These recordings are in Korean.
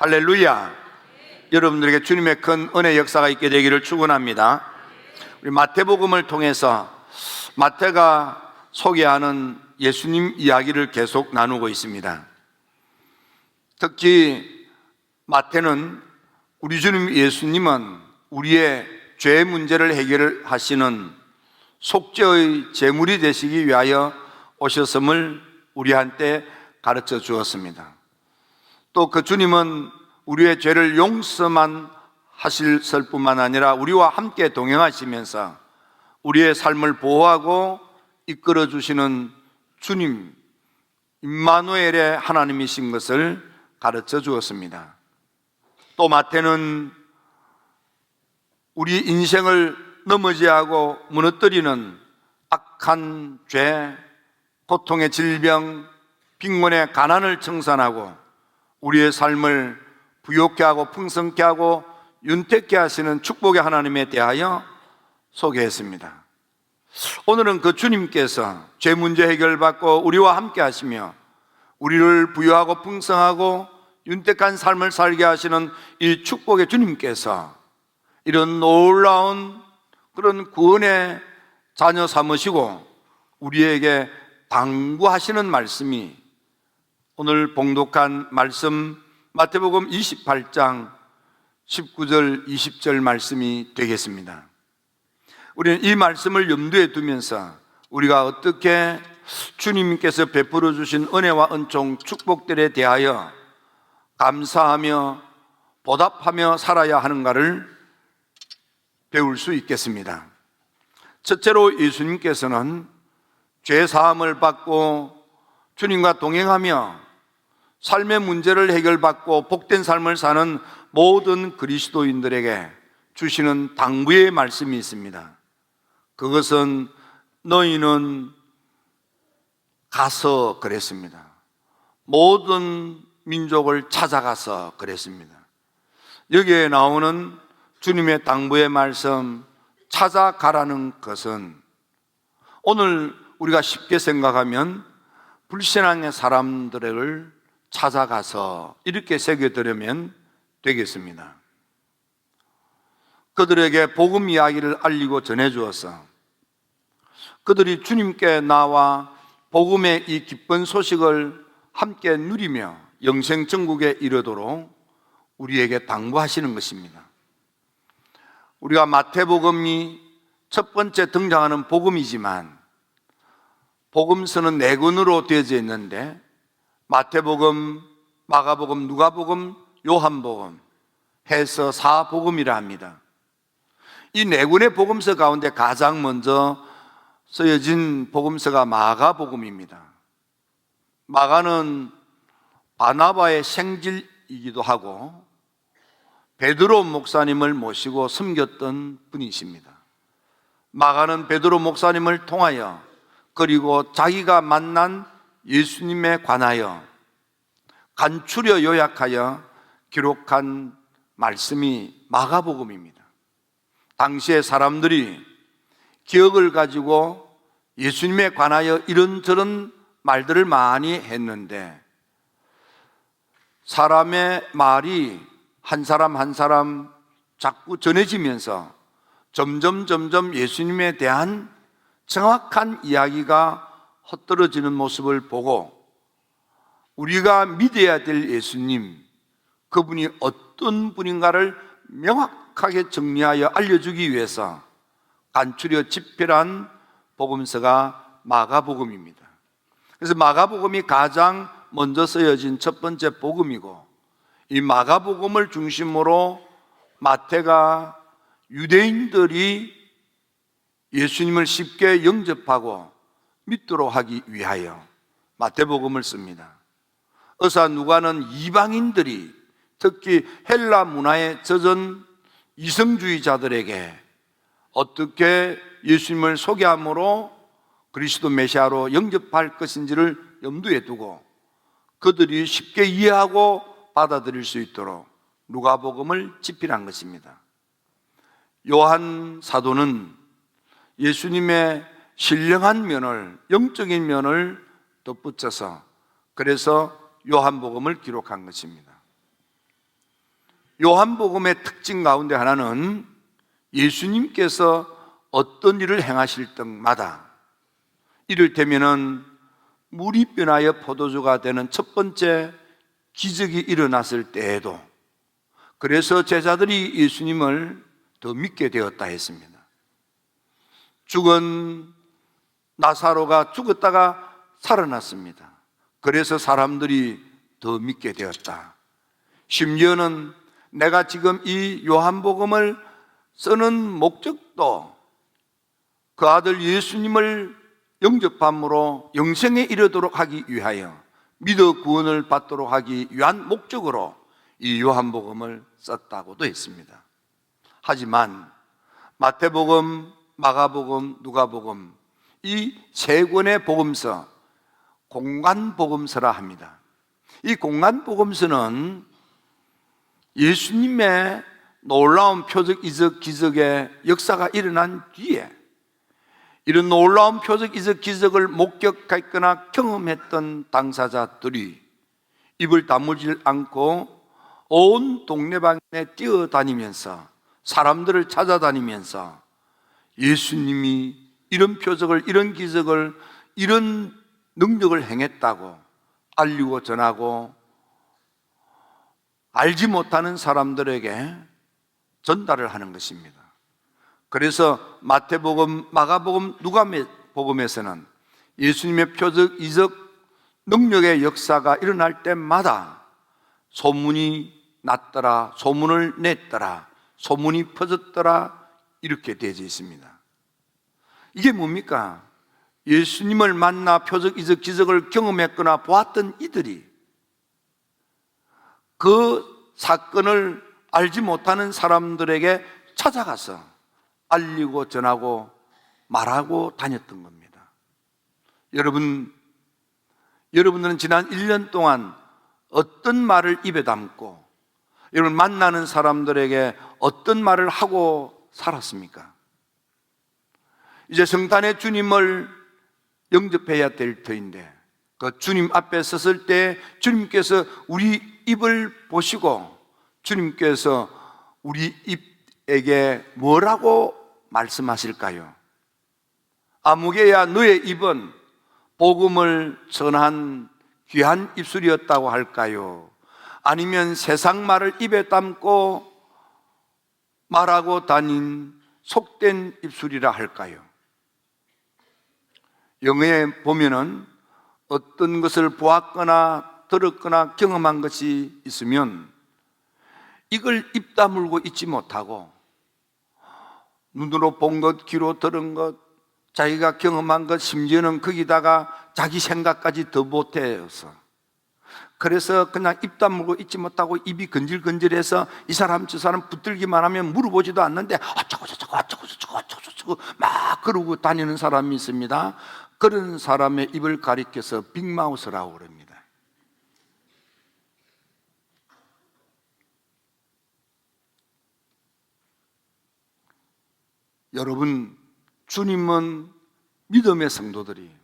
할렐루야. 여러분들에게 주님의 큰 은혜 역사가 있게 되기를 축원합니다. 우리 마태복음을 통해서 마태가 소개하는 예수님 이야기를 계속 나누고 있습니다. 특히 마태는 우리 주님 예수님은 우리의 죄 문제를 해결하시는 속죄의 제물이 되시기 위하여 오셨음을 우리한테 가르쳐 주었습니다. 또 그 주님은 우리의 죄를 용서만 하실 뿐만 아니라 우리와 함께 동행하시면서 우리의 삶을 보호하고 이끌어 주시는 주님, 임마누엘의 하나님이신 것을 가르쳐 주었습니다. 또 마태는 우리 인생을 넘어지하고 무너뜨리는 악한 죄, 고통의 질병, 빈곤의 가난을 청산하고 우리의 삶을 부욕케 하고 풍성케 하고 윤택케 하시는 축복의 하나님에 대하여 소개했습니다. 오늘은 그 주님께서 죄 문제 해결받고 우리와 함께 하시며 우리를 부유하고 풍성하고 윤택한 삶을 살게 하시는 이 축복의 주님께서 이런 놀라운 그런 구원의 자녀 삼으시고 우리에게 당부하시는 말씀이 오늘 봉독한 말씀 마태복음 28장 19절 20절 말씀이 되겠습니다. 우리는 이 말씀을 염두에 두면서 우리가 어떻게 주님께서 베풀어 주신 은혜와 은총 축복들에 대하여 감사하며 보답하며 살아야 하는가를 배울 수 있겠습니다. 첫째로 예수님께서는 죄 사함을 받고 주님과 동행하며 삶의 문제를 해결받고 복된 삶을 사는 모든 그리스도인들에게 주시는 당부의 말씀이 있습니다. 그것은 너희는 가서 그랬습니다. 모든 민족을 찾아가서 그랬습니다. 여기에 나오는 주님의 당부의 말씀, 찾아가라는 것은 오늘 우리가 쉽게 생각하면 불신앙의 사람들을 찾아가서 이렇게 새겨들으면 되겠습니다. 그들에게 복음 이야기를 알리고 전해주어서 그들이 주님께 나와 복음의 이 기쁜 소식을 함께 누리며 영생 천국에 이르도록 우리에게 당부하시는 것입니다. 우리가 마태복음이 첫 번째 등장하는 복음이지만 복음서는 4권으로 되어져 있는데 마태복음, 마가복음, 누가복음, 요한복음 해서 4복음이라 합니다. 이 4권의 복음서 가운데 가장 먼저 쓰여진 복음서가 마가복음입니다. 마가는 바나바의 생질이기도 하고 베드로 목사님을 모시고 섬겼던 분이십니다. 마가는 베드로 목사님을 통하여 그리고 자기가 만난 예수님에 관하여 간추려 요약하여 기록한 말씀이 마가복음입니다. 당시의 사람들이 기억을 가지고 예수님에 관하여 이런저런 말들을 많이 했는데 사람의 말이 한 사람 한 사람 자꾸 전해지면서 점점 예수님에 대한 정확한 이야기가 헛떨어지는 모습을 보고 우리가 믿어야 될 예수님, 그분이 어떤 분인가를 명확하게 정리하여 알려주기 위해서 간추려 집필한 복음서가 마가복음입니다. 그래서 마가복음이 가장 먼저 쓰여진 첫 번째 복음이고 이 마가복음을 중심으로 마태가 유대인들이 예수님을 쉽게 영접하고 믿도록 하기 위하여 마태복음을 씁니다. 의사 누가는 이방인들이 특히 헬라 문화에 젖은 이성주의자들에게 어떻게 예수님을 소개함으로 그리스도 메시아로 영접할 것인지를 염두에 두고 그들이 쉽게 이해하고 받아들일 수 있도록 누가복음을 집필한 것입니다. 요한 사도는 예수님의 신령한 면을, 영적인 면을 덧붙여서 그래서 요한복음을 기록한 것입니다. 요한복음의 특징 가운데 하나는 예수님께서 어떤 일을 행하실 때마다 이를테면은 물이 변하여 포도주가 되는 첫 번째 기적이 일어났을 때에도, 그래서 제자들이 예수님을 더 믿게 되었다 했습니다. 죽은 나사로가 죽었다가 살아났습니다. 그래서 사람들이 더 믿게 되었다. 심지어는 내가 지금 이 요한복음을 쓰는 목적도 그 아들 예수님을 영접함으로 영생에 이르도록 하기 위하여, 믿어 구원을 받도록 하기 위한 목적으로 이 요한복음을 썼다고도 했습니다. 하지만 마태복음, 마가복음, 누가복음 이 세 권의 복음서, 공간복음서라 합니다. 이 공간복음서는 예수님의 놀라운 표적, 이적, 기적의 역사가 일어난 뒤에 이런 놀라운 표적, 이적, 기적을 목격했거나 경험했던 당사자들이 입을 다물지 않고 온 동네방네 뛰어다니면서, 사람들을 찾아다니면서 예수님이 이런 표적을, 이런 기적을, 이런 능력을 행했다고 알리고 전하고 알지 못하는 사람들에게 전달을 하는 것입니다. 그래서 마태복음, 마가복음, 누가복음에서는 예수님의 표적, 이적, 능력의 역사가 일어날 때마다 소문이 났더라, 소문을 냈더라, 소문이 퍼졌더라, 이렇게 되어져 있습니다. 이게 뭡니까? 예수님을 만나 표적, 이적, 기적을 경험했거나 보았던 이들이 그 사건을 알지 못하는 사람들에게 찾아가서 알리고 전하고 말하고 다녔던 겁니다. 여러분들은 지난 1년 동안 어떤 말을 입에 담고 여러분 만나는 사람들에게 어떤 말을 하고 살았습니까? 이제 성탄의 주님을 영접해야 될 터인데, 그 주님 앞에 섰을 때 주님께서 우리 입을 보시고 주님께서 우리 입에게 뭐라고 말씀하실까요? 아무개야 너의 입은 복음을 전한 귀한 입술이었다고 할까요? 아니면 세상 말을 입에 담고 말하고 다닌 속된 입술이라 할까요? 영어에 보면은 어떤 것을 보았거나 들었거나 경험한 것이 있으면 이걸 입 다물고 있지 못하고 눈으로 본 것, 귀로 들은 것, 자기가 경험한 것, 심지어는 거기다가 자기 생각까지 더 보태서, 그래서 그냥 입 다물고 있지 못하고 입이 건질건질해서 이 사람 저 사람 붙들기만 하면 물어보지도 않는데 어쩌고 막 그러고 다니는 사람이 있습니다. 그런 사람의 입을 가리켜서 빅마우스라고 그럽니다. 여러분, 주님은 믿음의 성도들이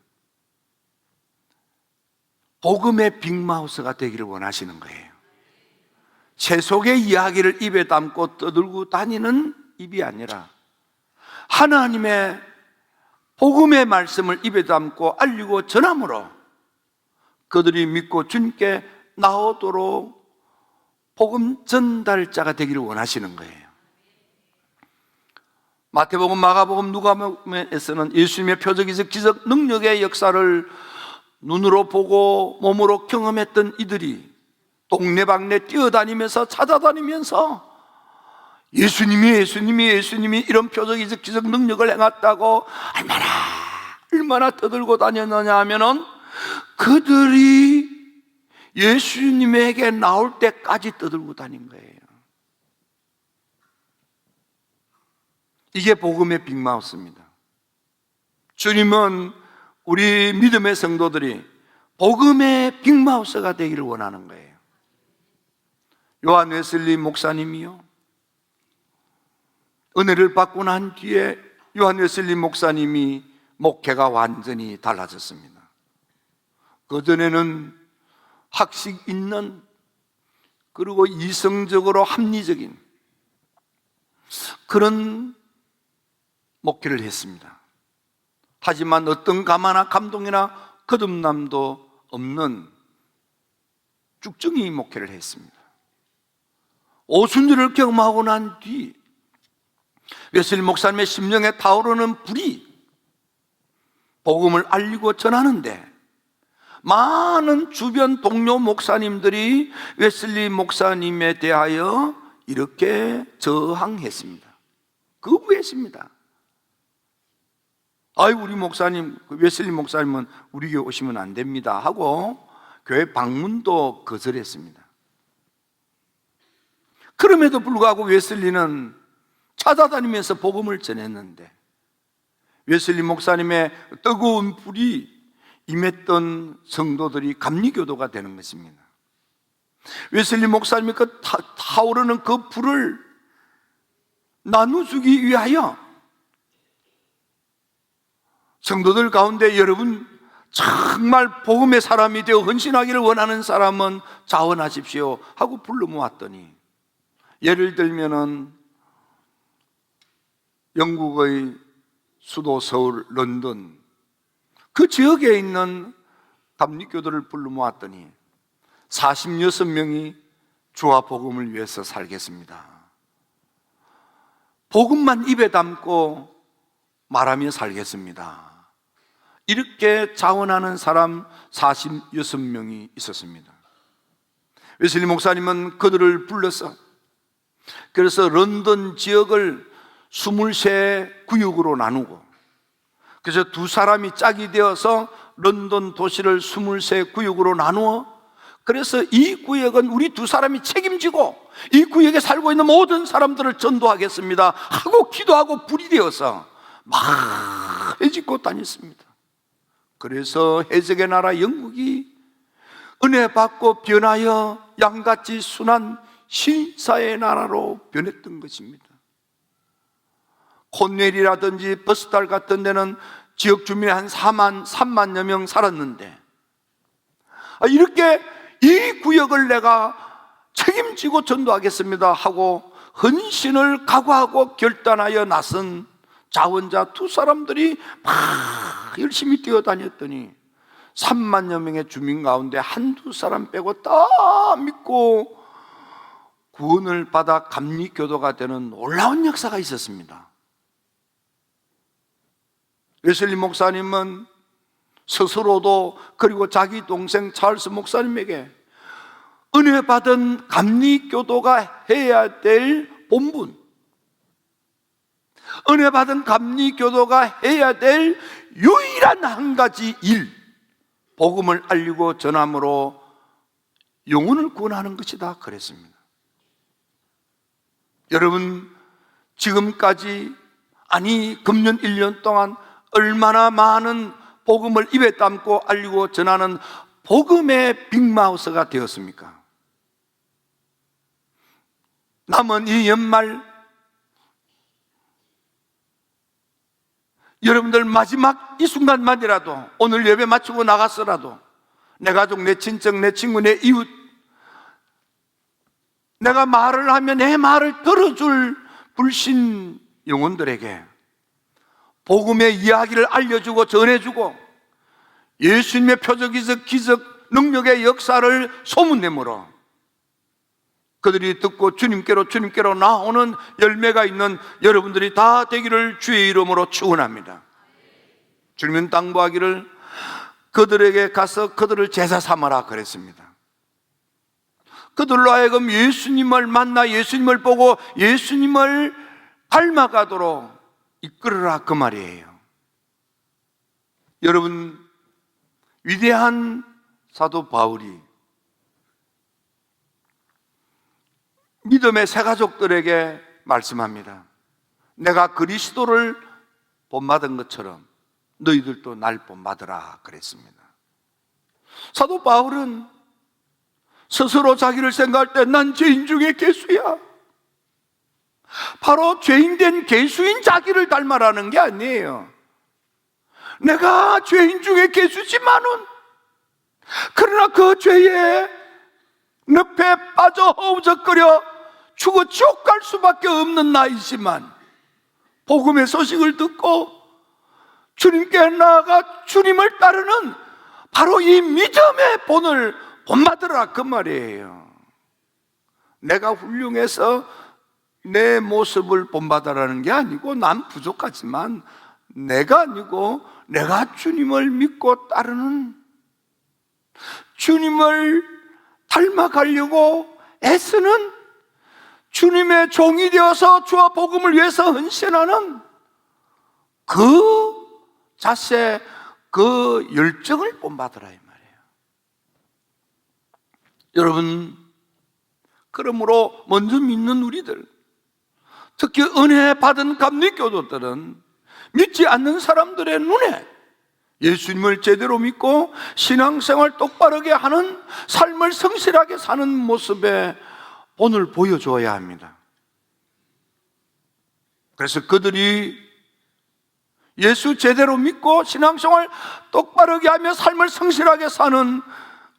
복음의 빅마우스가 되기를 원하시는 거예요. 세속의 이야기를 입에 담고 떠들고 다니는 입이 아니라 하나님의 복음의 말씀을 입에 담고 알리고 전함으로 그들이 믿고 주님께 나오도록 복음 전달자가 되기를 원하시는 거예요. 마태복음, 마가복음, 누가복음에서는 예수님의 표적이적 기적 능력의 역사를 눈으로 보고 몸으로 경험했던 이들이 동네방네 뛰어다니면서 찾아다니면서 예수님이 이런 표적이적 기적 능력을 행했다고 얼마나 떠들고 다녔느냐 하면은 그들이 예수님에게 나올 때까지 떠들고 다닌 거예요. 이게 복음의 빅마우스입니다. 주님은 우리 믿음의 성도들이 복음의 빅마우스가 되기를 원하는 거예요. 요한 웨슬리 목사님이요, 은혜를 받고 난 뒤에 요한 웨슬리 목사님이 목회가 완전히 달라졌습니다. 그전에는 학식 있는 그리고 이성적으로 합리적인 그런 목회를 했습니다. 하지만 어떤 가마나 감동이나 거듭남도 없는 쭉정이 목회를 했습니다. 오순절을 경험하고 난 뒤 웨슬리 목사님의 심령에 타오르는 불이 복음을 알리고 전하는데 많은 주변 동료 목사님들이 웨슬리 목사님에 대하여 이렇게 저항했습니다. 거부했습니다. 아이, 우리 목사님, 웨슬리 목사님은 우리 교회 오시면 안 됩니다 하고 교회 방문도 거절했습니다. 그럼에도 불구하고 웨슬리는 찾아다니면서 복음을 전했는데 웨슬리 목사님의 뜨거운 불이 임했던 성도들이 감리교도가 되는 것입니다. 웨슬리 목사님이 그 타오르는 그 불을 나누주기 위하여 성도들 가운데 여러분 정말 복음의 사람이 되어 헌신하기를 원하는 사람은 자원하십시오 하고 불러 모았더니, 예를 들면은 영국의 수도 서울, 런던 그 지역에 있는 감리교도를 불러 모았더니 46명이 주와 복음을 위해서 살겠습니다, 복음만 입에 담고 말하며 살겠습니다, 이렇게 자원하는 사람 46명이 있었습니다. 웨슬리 목사님은 그들을 불러서 그래서 런던 지역을 23구역으로 나누고, 그래서 두 사람이 짝이 되어서 런던 도시를 23구역으로 나누어, 그래서 이 구역은 우리 두 사람이 책임지고 이 구역에 살고 있는 모든 사람들을 전도하겠습니다 하고 기도하고 불이 되어서 막 해집고 다녔습니다. 그래서 해적의 나라 영국이 은혜 받고 변하여 양같이 순한 신사의 나라로 변했던 것입니다. 콘웰이라든지 버스달 같은 데는 지역 주민이 한 3만여 명 살았는데, 이렇게 이 구역을 내가 책임지고 전도하겠습니다 하고 헌신을 각오하고 결단하여 나선 자원자 두 사람들이 막 열심히 뛰어다녔더니 3만여 명의 주민 가운데 한두 사람 빼고 다 믿고 구원을 받아 감리교도가 되는 놀라운 역사가 있었습니다. 웨슬리 목사님은 스스로도 그리고 자기 동생 찰스 목사님에게 은혜 받은 감리교도가 해야 될 본분, 은혜 받은 감리교도가 해야 될 유일한 한 가지 일, 복음을 알리고 전함으로 영혼을 구원하는 것이다 그랬습니다. 여러분, 지금까지 금년 1년 동안 얼마나 많은 복음을 입에 담고 알리고 전하는 복음의 빅마우스가 되었습니까? 남은 이 연말 여러분들 마지막 이 순간만이라도, 오늘 예배 마치고 나갔어라도 내 가족, 내 친척, 내 친구, 내 이웃, 내가 말을 하면 내 말을 들어줄 불신 영혼들에게 복음의 이야기를 알려주고 전해주고 예수님의 표적이적 기적 능력의 역사를 소문내므로 그들이 듣고 주님께로 나오는 열매가 있는 여러분들이 다 되기를 주의 이름으로 축원합니다. 주님은 당부하기를 그들에게 가서 그들을 제자 삼아라 그랬습니다. 그들로 하여금 예수님을 만나 예수님을 보고 예수님을 닮아가도록 이끌어라 그 말이에요. 여러분, 위대한 사도 바울이 믿음의 새 가족들에게 말씀합니다. 내가 그리스도를 본받은 것처럼 너희들도 날 본받으라 그랬습니다. 사도 바울은 스스로 자기를 생각할 때 난 죄인 중에 괴수야, 바로 죄인된 괴수인 자기를 닮아라는 게 아니에요. 내가 죄인 중에 괴수지만은 그러나 그 죄에 늪에 빠져 허우적거려 죽어 지옥 갈 수밖에 없는 나이지만 복음의 소식을 듣고 주님께 나아가 주님을 따르는 바로 이 믿음의 본을 본받으라, 그 말이에요. 내가 훌륭해서 내 모습을 본받으라는 게 아니고, 난 부족하지만 내가 아니고 내가 주님을 믿고 따르는, 주님을 닮아가려고 애쓰는, 주님의 종이 되어서 주와 복음을 위해서 헌신하는 그 자세, 그 열정을 본받으라 이 말이에요. 여러분, 그러므로 먼저 믿는 우리들, 특히 은혜 받은 감리교도들은 믿지 않는 사람들의 눈에 예수님을 제대로 믿고 신앙생활 똑바르게 하는, 삶을 성실하게 사는 모습에 본을 보여줘야 합니다. 그래서 그들이 예수 제대로 믿고 신앙생활 똑바르게 하며 삶을 성실하게 사는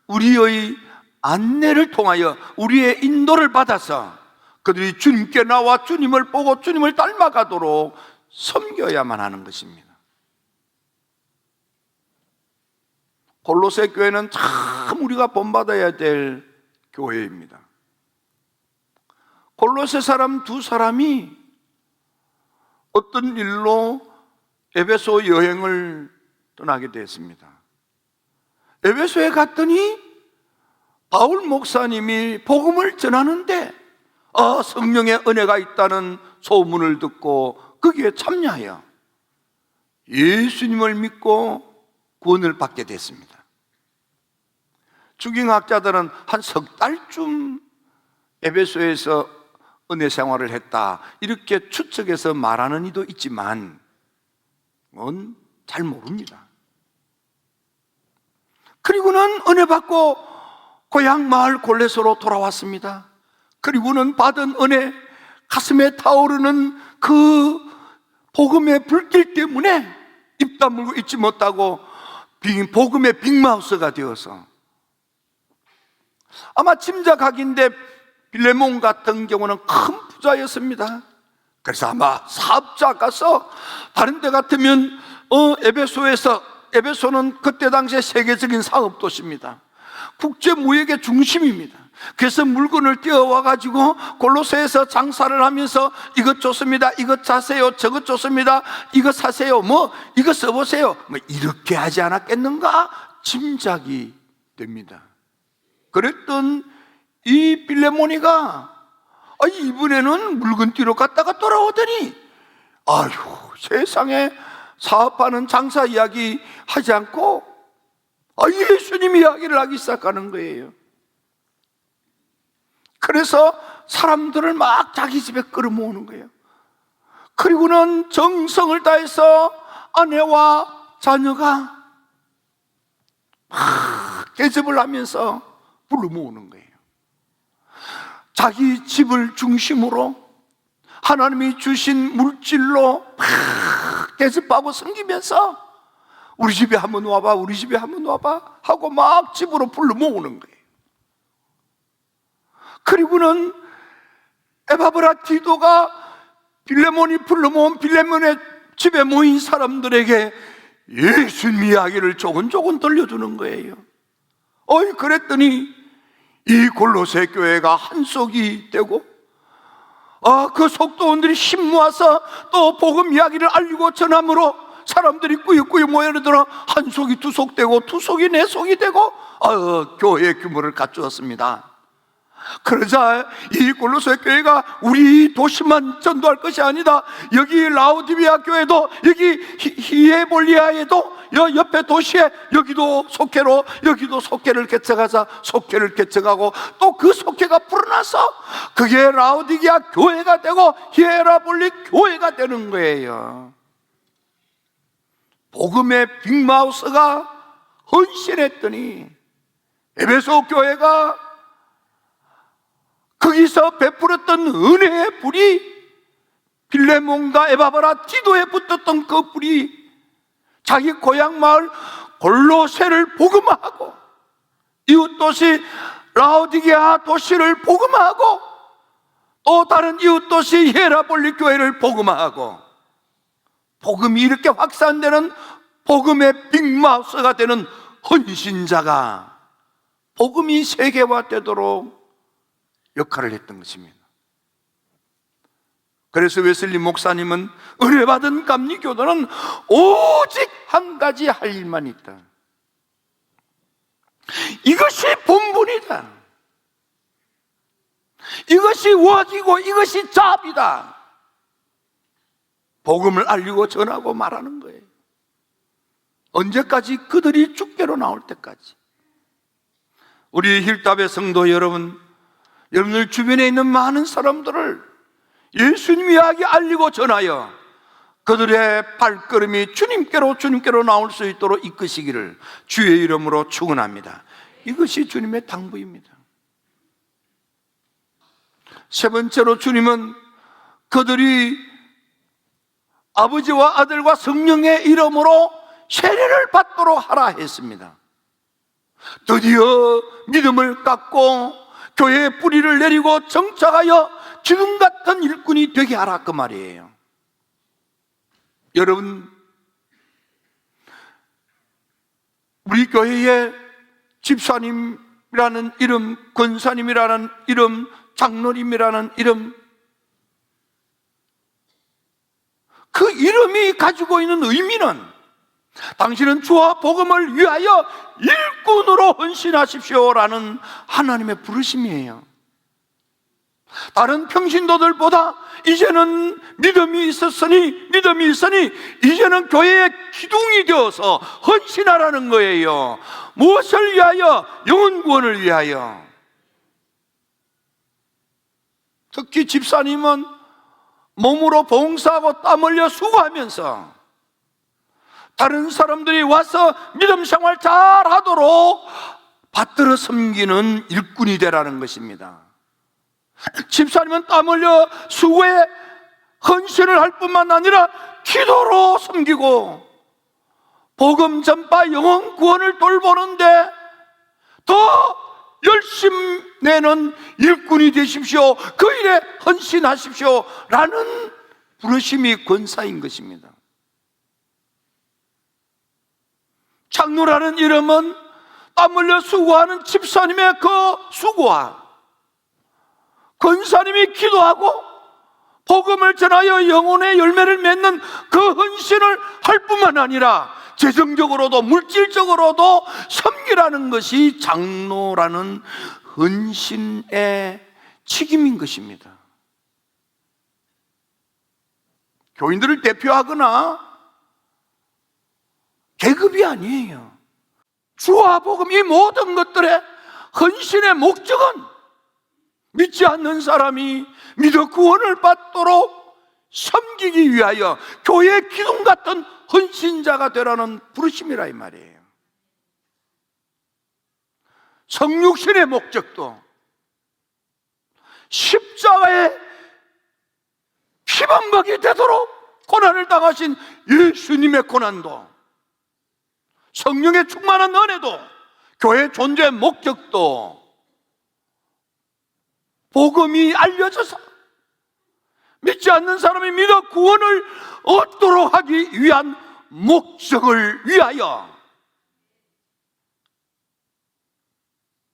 우리의 안내를 통하여, 우리의 인도를 받아서 그들이 주님께 나와 주님을 보고 주님을 닮아가도록 섬겨야만 하는 것입니다. 골로새 교회는 참 우리가 본받아야 될 교회입니다. 골로새 사람 두 사람이 어떤 일로 에베소 여행을 떠나게 됐습니다. 에베소에 갔더니 바울 목사님이 복음을 전하는데 성령의 은혜가 있다는 소문을 듣고 거기에 참여하여 예수님을 믿고 구원을 받게 됐습니다. 주경학자들은 한 석 달쯤 에베소에서 은혜 생활을 했다, 이렇게 추측해서 말하는 이도 있지만 그건 잘 모릅니다. 그리고는 은혜 받고 고향 마을 골레소로 돌아왔습니다. 그리고는 받은 은혜, 가슴에 타오르는 그 복음의 불길 때문에 입 다물고 있지 못하고 복음의 빅마우스가 되어서, 아마 짐작하기인데 빌레몬 같은 경우는 큰 부자였습니다. 그래서 아마 사업자 가서, 다른 데 같으면 에베소는 그때 당시에 세계적인 사업 도시입니다. 국제 무역의 중심입니다. 그래서 물건을 띄어와 가지고 골로새에서 장사를 하면서 이것 좋습니다, 이것 사세요, 저것 좋습니다, 이것 사세요, 이거 써보세요, 이렇게 하지 않았겠는가 짐작이 됩니다. 그랬던 이 빌레모니가 이번에는 물건 띄러 갔다가 돌아오더니 세상에 사업하는 장사 이야기 하지 않고 예수님 이야기를 하기 시작하는 거예요. 그래서 사람들을 막 자기 집에 끌어모으는 거예요. 그리고는 정성을 다해서 아내와 자녀가 막 대접을 하면서 불러모으는 거예요. 자기 집을 중심으로 하나님이 주신 물질로 막 대접하고 섬기면서 우리 집에 한번 와봐, 우리 집에 한번 와봐 하고 막 집으로 불러 모으는 거예요. 그리고는 에바브라 디도가 빌레몬이 불러 모은 빌레몬의 집에 모인 사람들에게 예수님 이야기를 조근조근 들려주는 거예요. 그랬더니 이 골로새 교회가 한속이 되고, 그 속도원들이 힘 모아서 또 복음 이야기를 알리고 전함으로 사람들이 꾸역꾸역 모여들어 한 속이 두 속 되고, 두 속이 네 속이 되고, 교회의 규모를 갖추었습니다. 그러자 이 골로새 교회가 우리 도시만 전도할 것이 아니다, 여기 라우디비아 교회도, 여기 히에볼리아에도, 옆에 도시에 여기도 속회로, 여기도 속회를 개척하자, 속회를 개척하고 또 그 속회가 불어나서 그게 라우디기아 교회가 되고 히에라볼리 교회가 되는 거예요. 복음의 빅마우스가 헌신했더니 에베소 교회가 거기서 베풀었던 은혜의 불이, 빌레몬과 에바브라 디도에 붙었던 그 불이 자기 고향 마을 골로새를 복음화하고 이웃도시 라오디게아 도시를 복음하고 또 다른 이웃 도시 히에라볼리 교회를 복음하고 복음이 이렇게 확산되는 복음의 빅마우스가 되는 헌신자가 복음이 세계화되도록 역할을 했던 것입니다. 그래서 웨슬리 목사님은 은혜 받은 감리교도는 오직 한 가지 할 일만 있다. 이것이 본분이다. 이것이 웍이고 이것이 잡이다. 복음을 알리고 전하고 말하는 거예요. 언제까지? 그들이 죽게로 나올 때까지. 우리 힐답의 성도 여러분, 여러분들 주변에 있는 많은 사람들을 예수님 이야기 알리고 전하여 그들의 발걸음이 주님께로 나올 수 있도록 이끄시기를 주의 이름으로 축원합니다. 이것이 주님의 당부입니다. 세 번째로 주님은 그들이 아버지와 아들과 성령의 이름으로 세례를 받도록 하라 했습니다. 드디어 믿음을 갖고 교회의 뿌리를 내리고 정착하여 기둥 같은 일꾼이 되게 하라, 그 말이에요. 여러분, 우리 교회에 집사님이라는 이름, 권사님이라는 이름, 장로님이라는 이름, 그 이름이 가지고 있는 의미는 당신은 주와 복음을 위하여 일꾼으로 헌신하십시오라는 하나님의 부르심이에요. 다른 평신도들보다 이제는 믿음이 있으니 이제는 교회의 기둥이 되어서 헌신하라는 거예요. 무엇을 위하여? 영혼 구원을 위하여. 특히 집사님은 몸으로 봉사하고 땀 흘려 수고하면서 다른 사람들이 와서 믿음 생활 잘 하도록 받들어 섬기는 일꾼이 되라는 것입니다. 집사님은 땀 흘려 수고에 헌신을 할 뿐만 아니라 기도로 섬기고 복음 전파 영혼 구원을 돌보는데 더 열심 내는 일꾼이 되십시오. 그 일에 헌신하십시오 라는 부르심이 권사인 것입니다. 장로라는 이름은 땀 흘려 수고하는 집사님의 그 수고와 권사님이 기도하고 복음을 전하여 영혼의 열매를 맺는 그 헌신을 할 뿐만 아니라 재정적으로도 물질적으로도 섬기라는 것이 장로라는 헌신의 책임인 것입니다. 교인들을 대표하거나 계급이 아니에요. 주와 복음, 이 모든 것들의 헌신의 목적은 믿지 않는 사람이 믿어 구원을 받도록 섬기기 위하여 교회의 기둥 같은 헌신자가 되라는 부르심이라 이 말이에요. 성육신의 목적도 십자가의 피방박이 되도록 고난을 당하신 예수님의 고난도, 성령의 충만한 은혜도, 교회 존재의 목적도 복음이 알려져서 믿지 않는 사람이 믿어 구원을 얻도록 하기 위한 목적을 위하여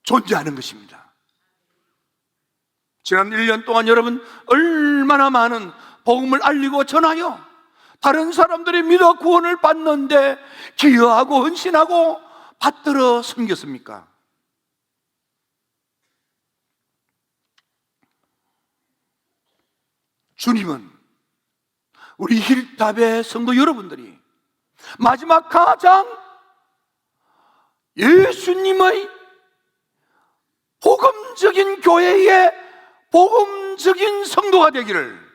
존재하는 것입니다. 지난 1년 동안 여러분 얼마나 많은 복음을 알리고 전하여 다른 사람들이 믿어 구원을 받는데 기여하고 헌신하고 받들어 섬겼습니까? 주님은 우리 힐답의 성도 여러분들이 마지막 가장 예수님의 복음적인 교회의 복음적인 성도가 되기를,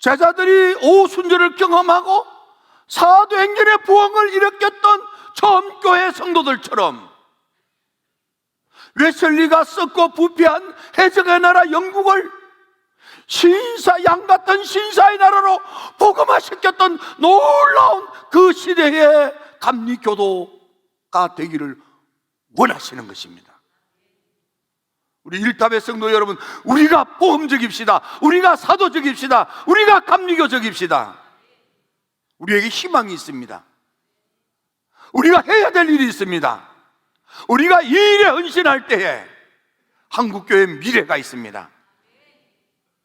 제자들이 오순절을 경험하고 사도행전의 부흥을 일으켰던 처음 교회 성도들처럼 웨슬리가 썩고 부패한 해적의 나라 영국을 양 같은 신사의 나라로 복음화시켰던 놀라운 그 시대의 감리교도가 되기를 원하시는 것입니다. 우리 일탑의 성도 여러분, 우리가 보험적입시다. 우리가 사도적입시다. 우리가 감리교적입시다. 우리에게 희망이 있습니다. 우리가 해야 될 일이 있습니다. 우리가 이 일에 헌신할 때에 한국교회의 미래가 있습니다.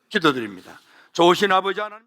기도드립니다. 좋으신 아버지 하나님,